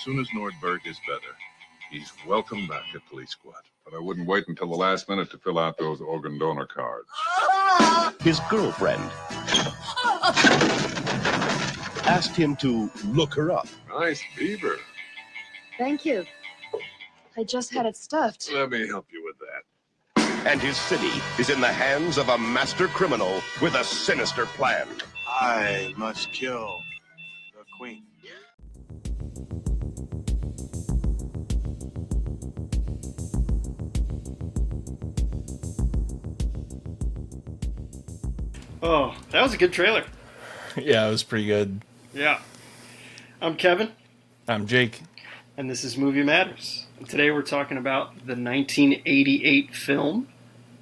soon as Nordberg is better, he's welcome back at Police Squad. But I wouldn't wait until the last minute to fill out those organ donor cards. His girlfriend asked him to look her up. Nice beaver. Thank you. I just had it stuffed. Let me help you with that. And his city is in the hands of a master criminal with a sinister plan. I must kill the queen. Oh, that was a good trailer. Yeah, it was pretty good. Yeah. I'm Kevin. I'm Jake. And this is Movie Matters. And today we're talking about the 1988 film,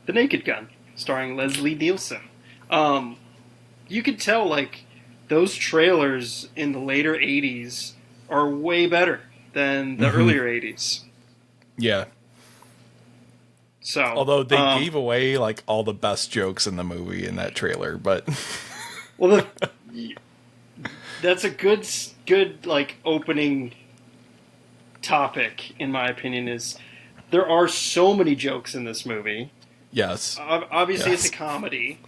The Naked Gun, starring Leslie Nielsen. You could tell, like, those trailers in the later 80s are way better than the earlier 80s. Yeah. So, although they gave away, like, all the best jokes in the movie in that trailer, but... Well, that's a good, like, opening topic, in my opinion, is there are so many jokes in this movie. Yes. Obviously, yes. It's a comedy.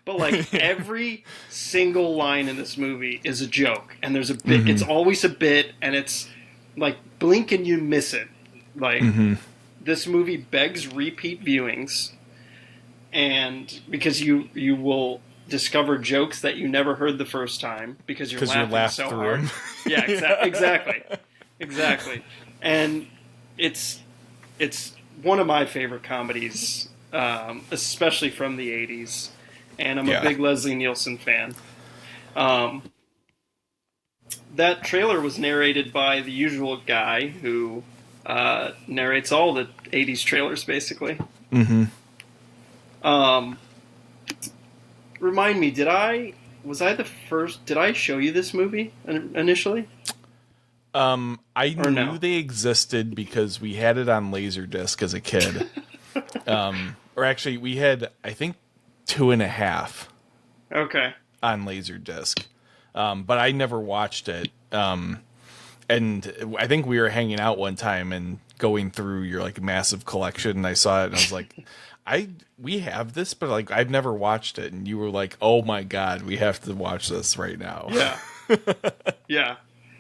But, like, every single line in this movie is a joke. And there's a bit. It's always a bit, and it's, like, blink and you miss it. Like, this movie begs repeat viewings. And because you will discover jokes that you never heard the first time because you're laughing so hard. Yeah, exactly. And it's one of my favorite comedies, especially from the 80s. And I'm a big Leslie Nielsen fan. That trailer was narrated by the usual guy who narrates all the 80s trailers, basically. Remind me, did I show you this movie initially? I knew they existed because we had it on Laserdisc as a kid. Or actually, we had, I think, 2.5. Okay. On Laserdisc. But I never watched it. And I think we were hanging out one time and going through your, like, massive collection, and I saw it and I was like, we have this, but, like, I've never watched it. And you were like, oh my God, we have to watch this right now. Yeah. Yeah.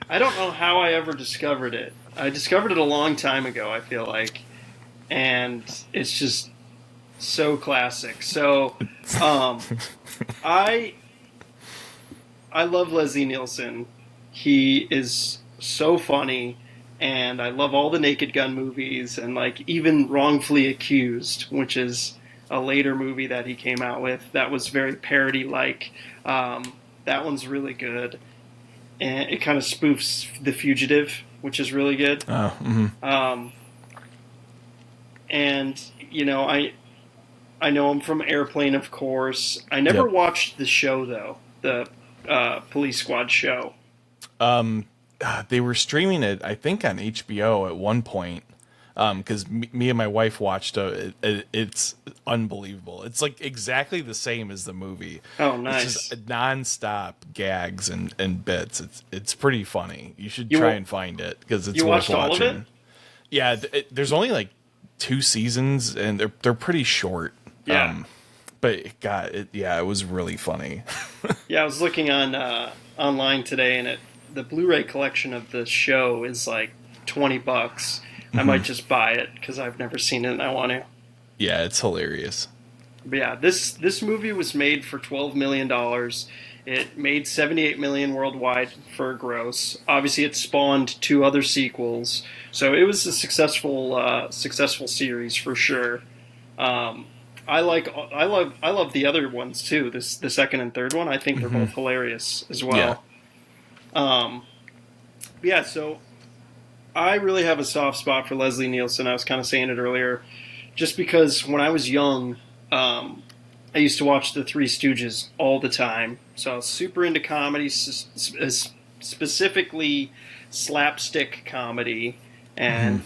I don't know how I ever discovered it. I discovered it a long time ago, I feel like. And it's just so classic. So, I love Leslie Nielsen. He is so funny, and I love all the Naked Gun movies, and, like, even Wrongfully Accused, which is a later movie that he came out with that was very parody-like. That one's really good. And it kind of spoofs The Fugitive, which is really good. And, you know, I know him from Airplane, of course. I never watched the show, though, the Police Squad show. They were streaming it, I think, on HBO at one point. Because me and my wife watched it. It's unbelievable. It's, like, exactly the same as the movie. Oh, nice. It's just nonstop gags and bits. It's pretty funny. You should try and find it because it's worth watching. All of it? Yeah, there's only, like, 2 seasons, and they're pretty short. Yeah. But it was really funny. Yeah, I was looking on online today, and the Blu-ray collection of the show is like $20. I might just buy it because I've never seen it and I want to. Yeah, it's hilarious. But yeah, this movie was made for $12 million. It made $78 million worldwide for gross. Obviously, it spawned 2 other sequels, so it was a successful series for sure. I love the other ones too. The second and third one, I think they're both hilarious as well. Yeah. So I really have a soft spot for Leslie Nielsen. I was kind of saying it earlier, just because when I was young, I used to watch The Three Stooges all the time. So I was super into comedy, specifically slapstick comedy and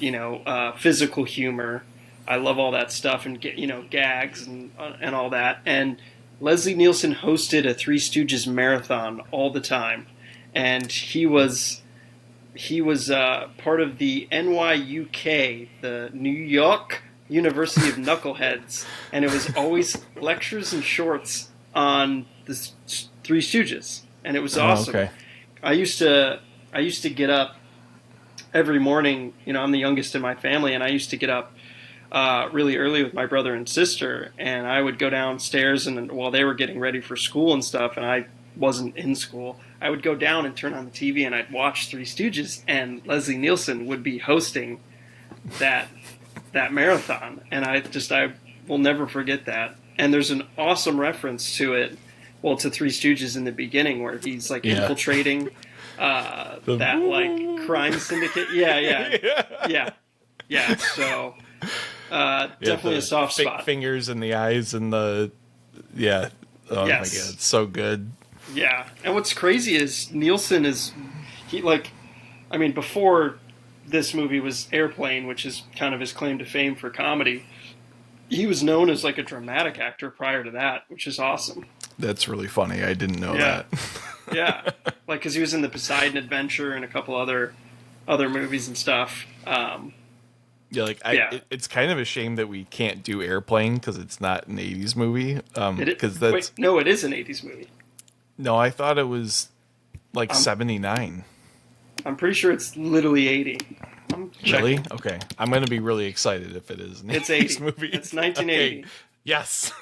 physical humor. I love all that stuff and gags and all that. And Leslie Nielsen hosted a Three Stooges marathon all the time, and he was he was part of the NYUK, the New York University of Knuckleheads, and it was always lectures and shorts on the Three Stooges, and it was awesome. Okay. I used to get up every morning. You know, I'm the youngest in my family, and I used to get up really early with my brother and sister, and I would go downstairs, and while they were getting ready for school and stuff, and I wasn't in school, I would go down and turn on the TV, and I'd watch Three Stooges, and Leslie Nielsen would be hosting that marathon, and I will never forget that. And there's an awesome reference to it, well, to Three Stooges in the beginning, where he's like infiltrating that like crime syndicate. Yeah. So definitely a soft spot. Fingers in the eyes and the oh my god, it's so good. Yeah, and what's crazy is Nielsen before this movie was Airplane, which is kind of his claim to fame for comedy, he was known as like a dramatic actor prior to that, which is awesome. That's really funny. I didn't know that. Yeah, like because he was in the Poseidon Adventure and a couple other movies and stuff. It's kind of a shame that we can't do Airplane because it's not an 80s movie. No, it is an 80s movie. No, I thought it was like 79. I'm pretty sure it's literally 80. Really? Okay. I'm going to be really excited if it is an 80s movie. It's 1980. Okay. Yes.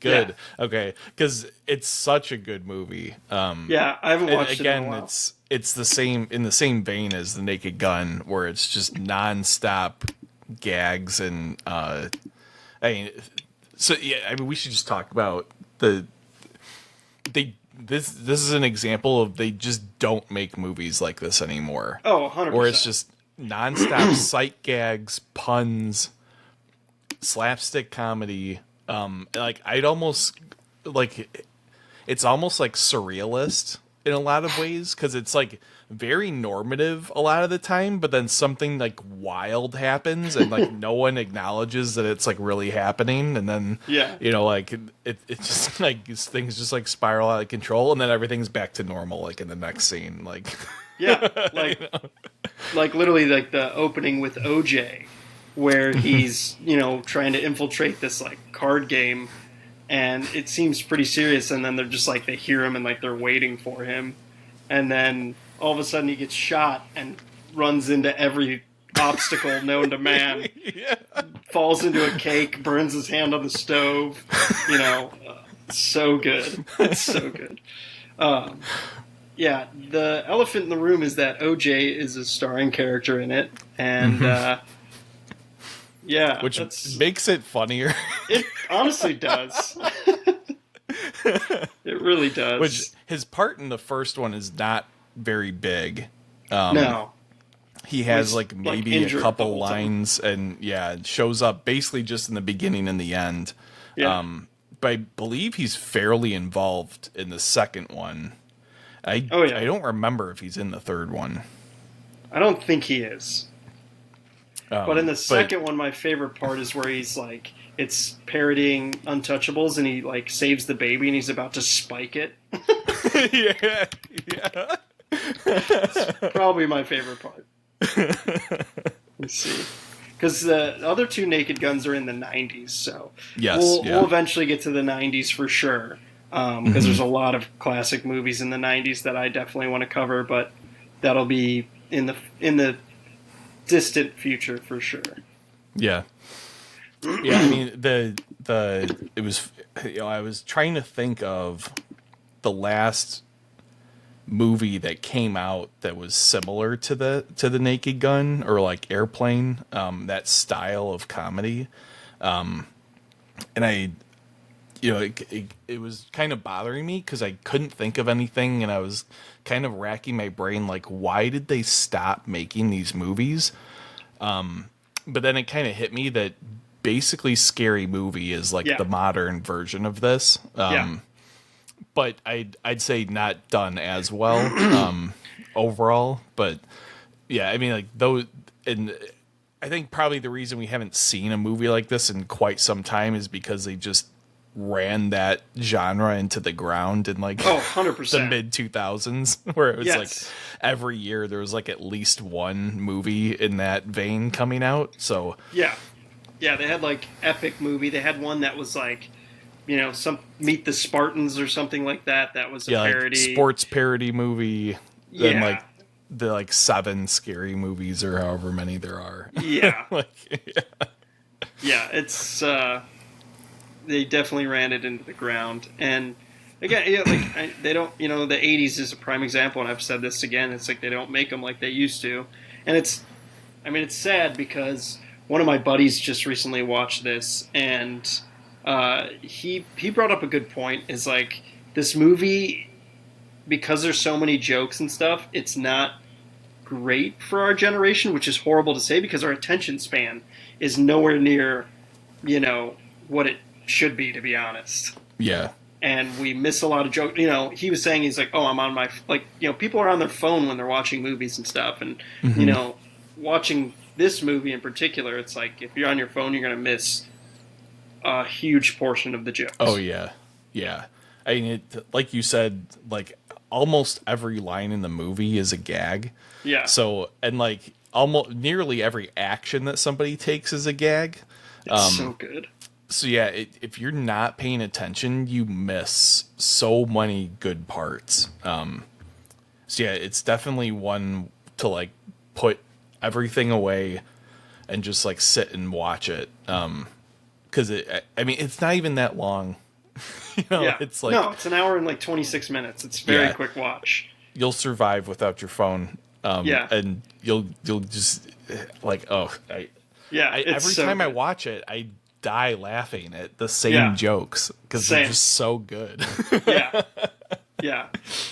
Good. Yeah. Okay. Because it's such a good movie. I haven't watched it in a while. It's the same in the same vein as The Naked Gun, where it's just nonstop gags and we should just talk about this is an example of they just don't make movies like this anymore. Oh, 100%. Or it's just nonstop sight gags, puns, slapstick comedy. It's almost like surrealist in a lot of ways, because it's like very normative a lot of the time, but then something like wild happens and like no one acknowledges that it's like really happening, and then it just like things just like spiral out of control, and then everything's back to normal like in the next scene, like like literally like the opening with O.J. where he's trying to infiltrate this like card game, and it seems pretty serious, and then they're just like, they hear him and like they're waiting for him, and then all of a sudden he gets shot and runs into every obstacle known to man, falls into a cake, burns his hand on the stove, so good. It's so good. The elephant in the room is that O.J. is a starring character in it, and which makes it funnier. It honestly does. It really does. Which his part in the first one is not very big. No. He has maybe a couple lines, and it shows up basically just in the beginning and the end. Yeah. But I believe he's fairly involved in the second one. I don't remember if he's in the third one. I don't think he is. But in the second one, my favorite part is where he's like, it's parodying Untouchables, and he like saves the baby, and he's about to spike it. Yeah. It's probably my favorite part. Let's see, because the other two Naked Guns are in the 90s, so we'll eventually get to the 90s for sure. Because there's a lot of classic movies in the 90s that I definitely want to cover, but that'll be in the distant future for sure. Yeah. Yeah, I mean I was trying to think of the last movie that came out that was similar to the Naked Gun or like Airplane, that style of comedy. And I it was kind of bothering me because I couldn't think of anything, and I was kind of racking my brain like, why did they stop making these movies? But then it kind of hit me that basically Scary Movie is like the modern version of this. But I'd say not done as well overall. But yeah, I mean, like those, and I think probably the reason we haven't seen a movie like this in quite some time is because they just ran that genre into the ground in like 100%. the mid 2000s, where it was Yes. like every year there was like at least one movie in that vein coming out. So Yeah. Yeah, they had like epic movie. They had one that was like, you know, some Meet the Spartans or something like that. That was a parody. like sports parody movie. Yeah. Then like the like 7 scary movies or however many there are. Yeah. Like, Yeah, it's they definitely ran it into the ground. And again, yeah, like they don't, you know, the 80s is a prime example, and I've said this again, it's like they don't make them like they used to. And it's sad because one of my buddies just recently watched this, and he brought up a good point, is like this movie, because there's so many jokes and stuff, it's not great for our generation, which is horrible to say because our attention span is nowhere near, you know, what it should be, to be honest. yeah. And we miss a lot of jokes. You know, he was saying, he's like, oh, I'm on my, like, you know, people are on their phone when they're watching movies and stuff. And, you know, watching this movie in particular, it's like, if you're on your phone, you're going to miss a huge portion of the jokes. Oh, yeah. Yeah. I mean, like you said, like almost every line in the movie is a gag. Yeah. So, and like almost nearly every action that somebody takes is a gag. It's so good. So yeah, if you're not paying attention, you miss so many good parts. So yeah, it's definitely one to like put everything away and just like sit and watch it. 'Cause I mean, it's not even that long. You know, Yeah. it's like, no, it's an hour and like 26 minutes. It's very Yeah. quick watch. you'll survive without your phone. Yeah. And you'll just like, Yeah. it's every so time I good. watch it, I die laughing at the same Yeah. jokes because they're Same. just so good. Yeah. Yeah.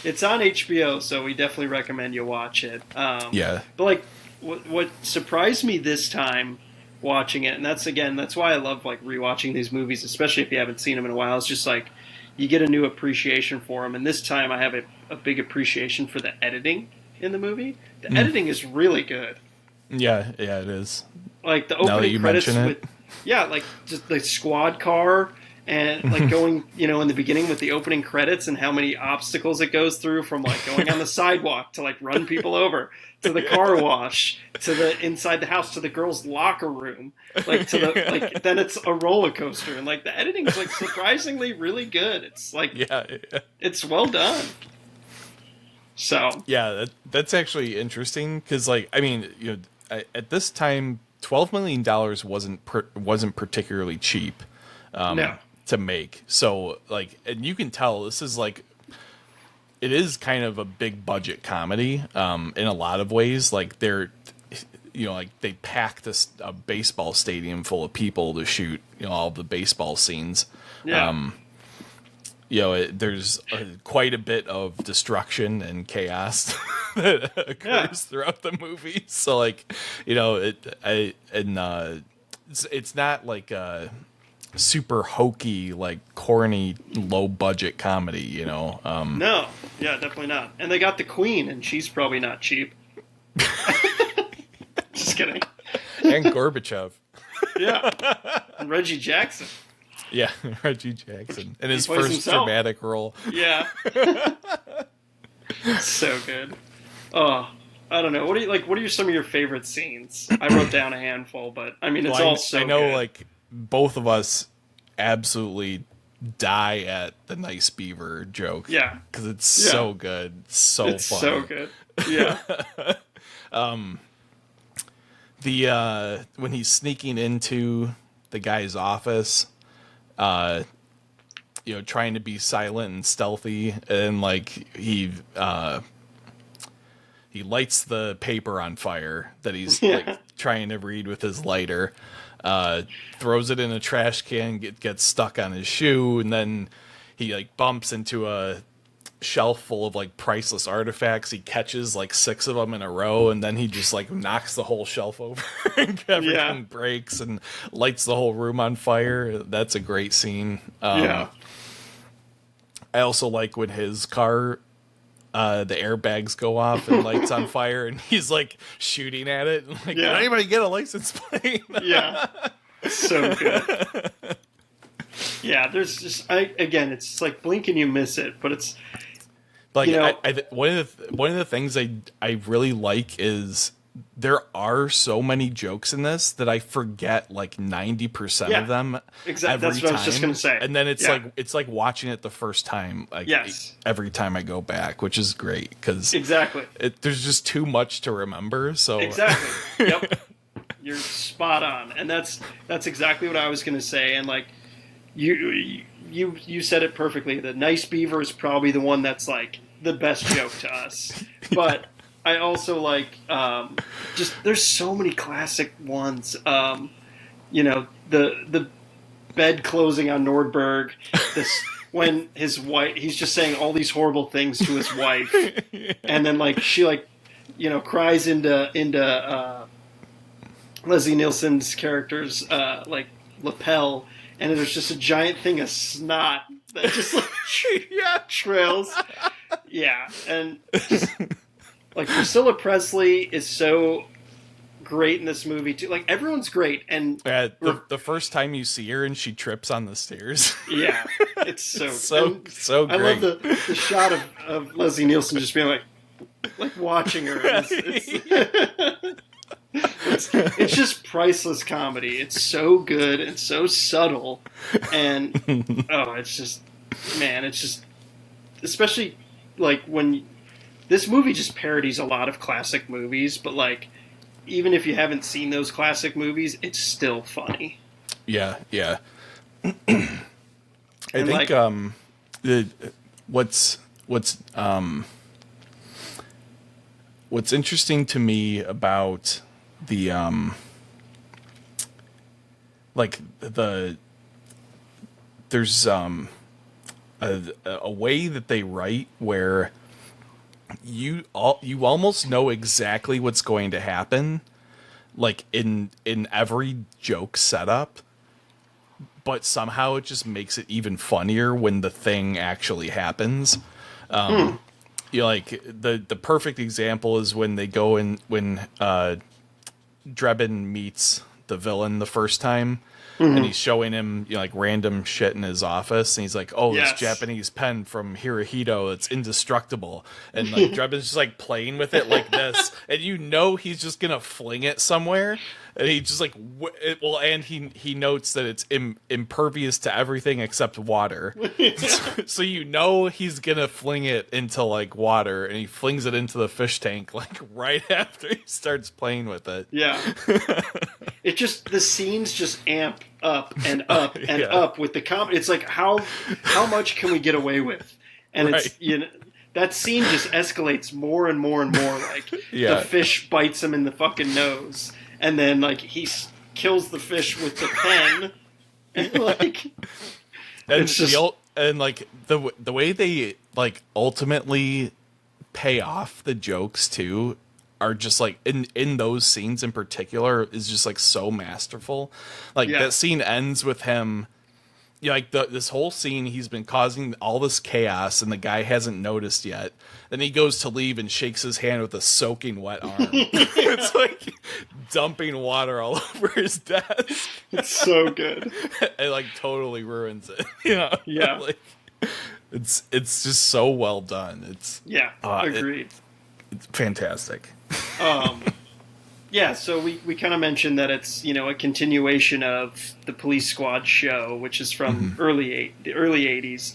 It's on HBO, so we definitely recommend you watch it. Yeah. But like, what surprised me this time watching it, and that's why I love like rewatching these movies, especially if you haven't seen them in a while. It's just like you get a new appreciation for them. And this time, I have a big appreciation for the editing in the movie. The editing is really good. Yeah, it is. Like the Now that opening you credits mention with, it. yeah, like just the squad car. And like going, you know, in the beginning with the opening credits and how many obstacles it goes through, from like going on the sidewalk to like run people over, to the car wash, to the inside the house, to the girls' locker room, like to the like then it's a roller coaster, and like the editing is like surprisingly really good. It's like Yeah. it's well done. So Yeah, that's actually interesting because, like, I mean, you know, at this time, $12 million wasn't particularly cheap. No. To make. So like, and you can tell this is like, it is kind of a big budget comedy in a lot of ways. Like they're, you know, like they packed a baseball stadium full of people to shoot, you know, all the baseball scenes. yeah, You know, there's quite a bit of destruction and chaos that occurs throughout the movie. So like, you know, it's not like super hokey, like corny, low budget comedy, you know. no, yeah, definitely not. And they got the Queen, and she's probably not cheap. Just kidding. And Gorbachev. Yeah, and Reggie Jackson. Yeah, Reggie Jackson in his plays first himself. dramatic role. Yeah. So good. Oh, I don't know. What are some of your favorite scenes? I wrote down a handful, but I mean, it's Well, all so I know, good. like both of us absolutely die at the nice beaver joke. Yeah. because it's so good, so it's funny. so good. Yeah. The when he's sneaking into the guy's office, you know, trying to be silent and stealthy, and like he lights the paper on fire that he's like trying to read with his lighter, throws it in a trash can, gets stuck on his shoe, and then he like bumps into a shelf full of like priceless artifacts. He catches like 6 of them in a row, and then he just like knocks the whole shelf over and everything breaks and lights the whole room on fire. That's a great scene. Yeah. I also like when his car, the airbags go off and lights on fire, and he's like shooting at it. Like, Yeah. did anybody get a license plate? Yeah. So good. Yeah, there's just again, it's like blink and you miss it, but it's Like, you know, one of the things I really like is there are so many jokes in this that I forget like 90% Yeah, of them. exactly. That's what I was just gonna say. And then it's Yeah. like watching it the first time, like Yes. every time I go back, which is great because Exactly. there's just too much to remember. So Exactly. Yep. You're spot on, and that's exactly what I was going to say. And like you said it perfectly. The nice beaver is probably the one that's like the best joke to us. But I also like just there's so many classic ones. You know, the bed closing on Nordberg. This when his wife, he's just saying all these horrible things to his wife, and then like she like cries into Leslie Nielsen's character's like lapel, and there's just a giant thing of snot that just like trails. Yeah, and just, like Priscilla Presley is so great in this movie too. Like everyone's great, and the first time you see her and she trips on the stairs. Yeah, it's so so great. I love the shot of Leslie Nielsen just being like watching her. It's just priceless comedy. It's so good and so subtle, and it's just, man, it's just, especially like when this movie just parodies a lot of classic movies, but like even if you haven't seen those classic movies, it's still funny. Yeah. I think what's interesting to me about the there's a way that they write where you almost know exactly what's going to happen, like in every joke setup, but somehow it just makes it even funnier when the thing actually happens. You know, like the perfect example is when they go in when Drebin meets the villain the first time, and he's showing him like random shit in his office, and he's like, "Oh, Yes. this Japanese pen from Hirohito, it's indestructible," and like Drebin's just like playing with it like this, and he's just gonna fling it somewhere, and he just like and he notes that it's impervious to everything except water, so he's gonna fling it into like water, and he flings it into the fish tank like right after he starts playing with it. Yeah. It just, the scenes just amp up and up and up with the comedy. It's like, how much can we get away with? And Right. it's, that scene just escalates more and more and more. Like the fish bites him in the fucking nose, and then like he kills the fish with the pen. And like, And it's just, the way they like ultimately pay off the jokes too are just like in those scenes in particular is just like so masterful. Like that scene ends with him, like this whole scene he's been causing all this chaos and the guy hasn't noticed yet. Then he goes to leave and shakes his hand with a soaking wet arm. It's like dumping water all over his desk. it's so good. It like totally ruins it. Yeah. Like it's just so well done. It's Agreed. it's fantastic. Yeah, so we kind of mentioned that it's a continuation of the Police Squad show, which is from the early 80s.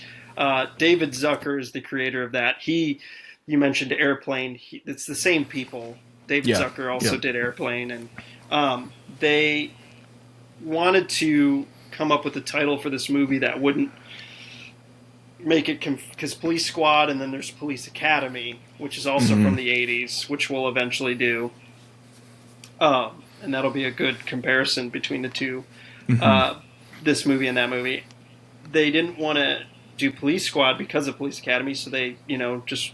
David Zucker is the creator of that. You mentioned Airplane. It's the same people. David Zucker also did Airplane, and they wanted to come up with a title for this movie that wouldn't make it because Police Squad, and then there's Police Academy, which is also from the 80s, which we'll eventually do. And that'll be a good comparison between the two, this movie and that movie. They didn't want to do Police Squad because of Police Academy, so they, just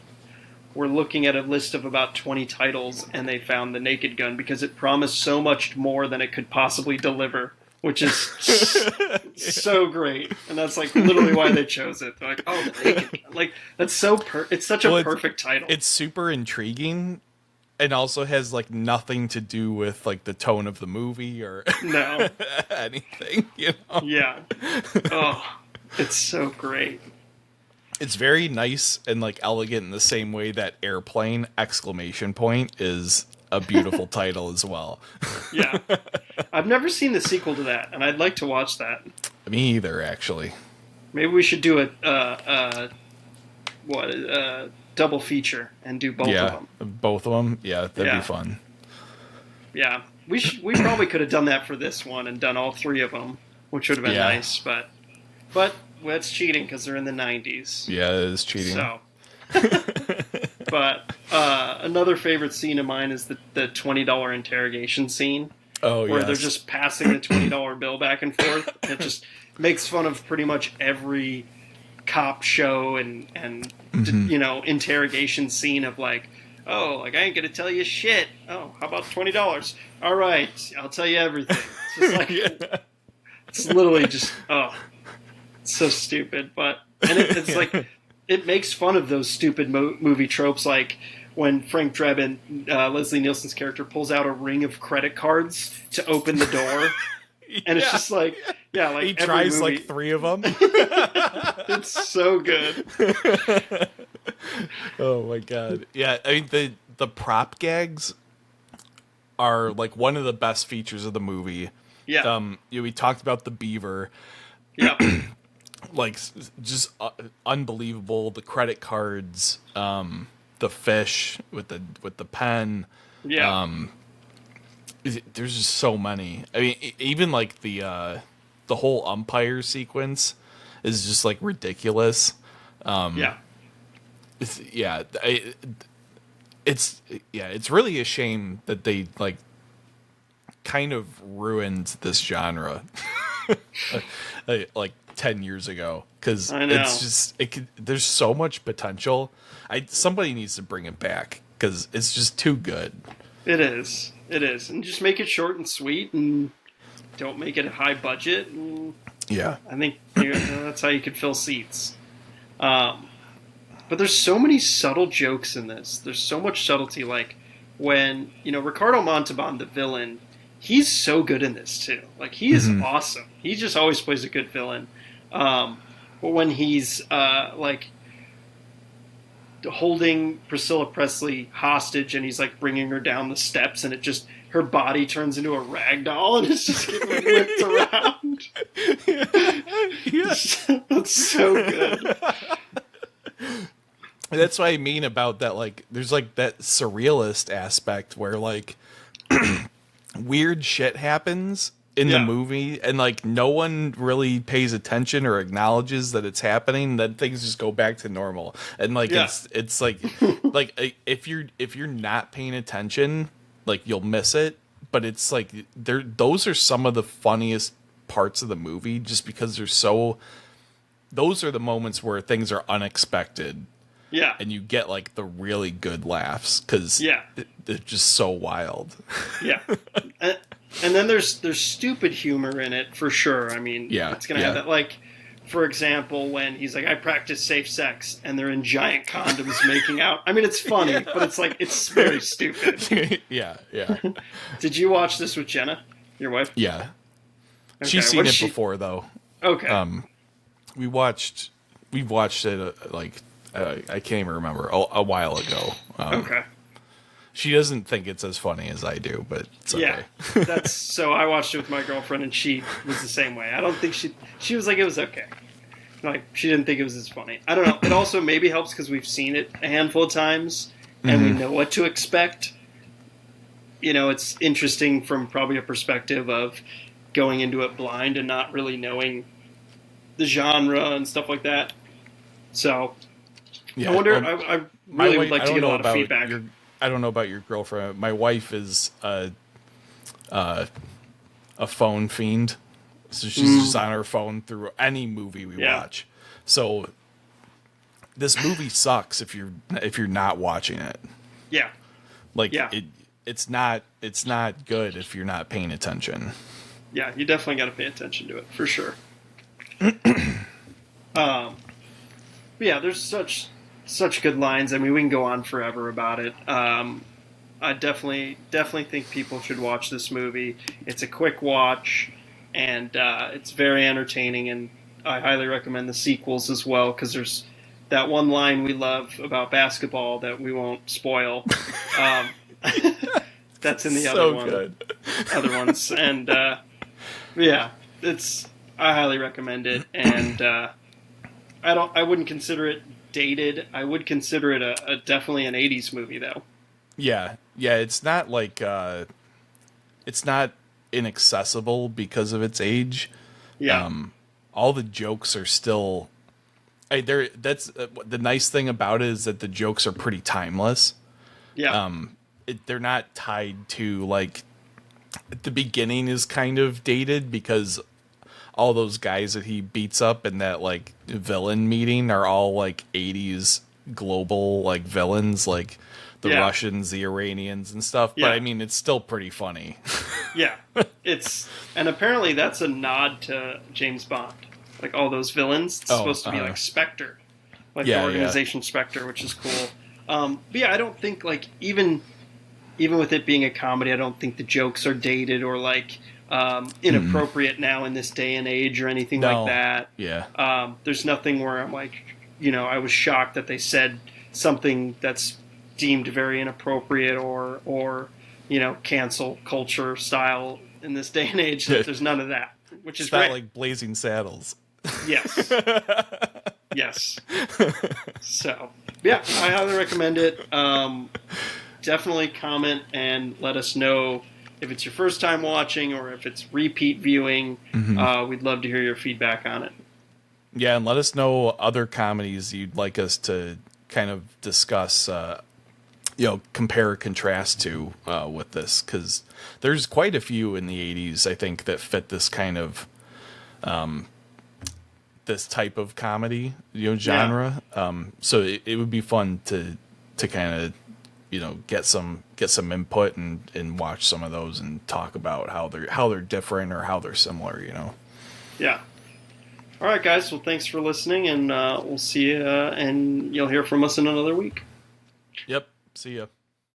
were looking at a list of about 20 titles, and they found The Naked Gun because it promised so much more than it could possibly deliver, which is so great. And that's like literally why they chose it. They're like, oh, The Naked Gun. Like, that's so it's such a perfect title. It's super intriguing. And also has like nothing to do with like the tone of the movie or no anything, Yeah. Oh, It's so great. It's very nice and like elegant in the same way that Airplane exclamation point is a beautiful title as well. Yeah. I've never seen the sequel to that, and I'd like to watch that. Me either, actually. Maybe we should do a double feature and do both of them. Both of them. Yeah, that'd Yeah. be fun. Yeah, we probably could have done that for this one and done all three of them, which would have been nice. But that's cheating because they're in the 90s. Yeah, it is cheating. So, but another favorite scene of mine is the $20 interrogation scene. Oh, where yes. they're just passing the $20 bill back and forth. It just makes fun of pretty much every cop show and interrogation scene of like, oh, like I ain't gonna tell you shit. Oh, how about $20? All right, I'll tell you everything. It's just like it's literally just it's so stupid. But it's like it makes fun of those stupid movie tropes, like when Frank Drebin, Leslie Nielsen's character, pulls out a ring of credit cards to open the door. And it's just like, like he tries movie. like 3 of them. It's so good. Oh my god. Yeah, I mean the prop gags are like one of the best features of the movie. Yeah. We talked about the beaver. Yeah. Like just unbelievable. The credit cards, the fish with the pen. Yeah. There's just so many. I mean, even like the whole umpire sequence is just like ridiculous. It's really a shame that they like kind of ruined this genre like 10 years ago, because it's just there's so much potential. Somebody needs to bring it back because it's just too good. It is, and just make it short and sweet, and don't make it a high budget. And Yeah, I think that's how you could fill seats. But there's so many subtle jokes in this. There's so much subtlety. Like when Ricardo Montalban, the villain, he's so good in this too. Like he is awesome. He just always plays a good villain. But when he's like holding Priscilla Presley hostage and he's like bringing her down the steps, and her body turns into a rag doll and it's just getting whipped around. That's so good. That's what I mean about that. Like, there's like that surrealist aspect where like weird shit happens in the movie, and like no one really pays attention or acknowledges that it's happening. Then things just go back to normal, and like it's like like if you're not paying attention, like you'll miss it. But it's like those are some of the funniest parts of the movie, just because those are the moments where things are unexpected. Yeah. And you get like the really good laughs because they're just so wild. Yeah. And then there's stupid humor in it for sure. I mean, it's going to have that, like, for example, when he's like, I practice safe sex, and they're in giant condoms making out. I mean, it's funny, but it's like, it's very stupid. Yeah. Did you watch this with Jenna, your wife? Yeah. Okay. She's seen it before, though. Okay. We watched it I can't even remember, a while ago. Okay. She doesn't think it's as funny as I do, but it's okay. Yeah, so I watched it with my girlfriend, and she was the same way. I don't think she was like, it was okay. Like, she didn't think it was as funny. I don't know. It also maybe helps because we've seen it a handful of times, and we know what to expect. It's interesting from probably a perspective of going into it blind and not really knowing the genre and stuff like that. So, I wonder, I really would like to get a lot of feedback. I don't know about your girlfriend. My wife is a phone fiend, so she's just on her phone through any movie we watch. So this movie sucks if you're not watching it. Yeah, like it's not good if you're not paying attention. Yeah, you definitely got to pay attention to it for sure. There's such good lines. I mean, we can go on forever about it. I definitely think people should watch this movie. It's a quick watch, and it's very entertaining. And I highly recommend the sequels as well, because there's that one line we love about basketball that we won't spoil. That's in the other ones, and yeah, I highly recommend it, and I wouldn't consider it dated. I would consider it a definitely an 80s movie, though. Yeah, it's not like it's not inaccessible because of its age. Yeah, all the jokes are still. That's the nice thing about it is that the jokes are pretty timeless. yeah, They're not tied to like. The beginning is kind of dated because all those guys that he beats up in that like villain meeting are all like 80s global like villains, like the Russians, the Iranians and stuff. But I mean, it's still pretty funny. yeah. And apparently that's a nod to James Bond. Like all those villains, it's supposed to be like Spectre, like the organization Spectre, which is cool. But yeah, I don't think like even with it being a comedy, I don't think the jokes are dated or like inappropriate now in this day and age or anything like that. Yeah. There's nothing where I'm like, I was shocked that they said something that's deemed very inappropriate or cancel culture style in this day and age. There's none of that, which is not great. like Blazing Saddles. Yes. Yes. So, yeah, I highly recommend it. Definitely comment and let us know if it's your first time watching or if it's repeat viewing. We'd love to hear your feedback on it. Yeah, and let us know other comedies you'd like us to kind of discuss, compare or contrast to with this, because there's quite a few in the 80s, I think, that fit this kind of this type of comedy, genre. Yeah. So it would be fun to kind of get some input and watch some of those and talk about how they're different or how they're similar. Yeah. All right, guys. Well, thanks for listening, and we'll see you, and you'll hear from us in another week. Yep. See ya.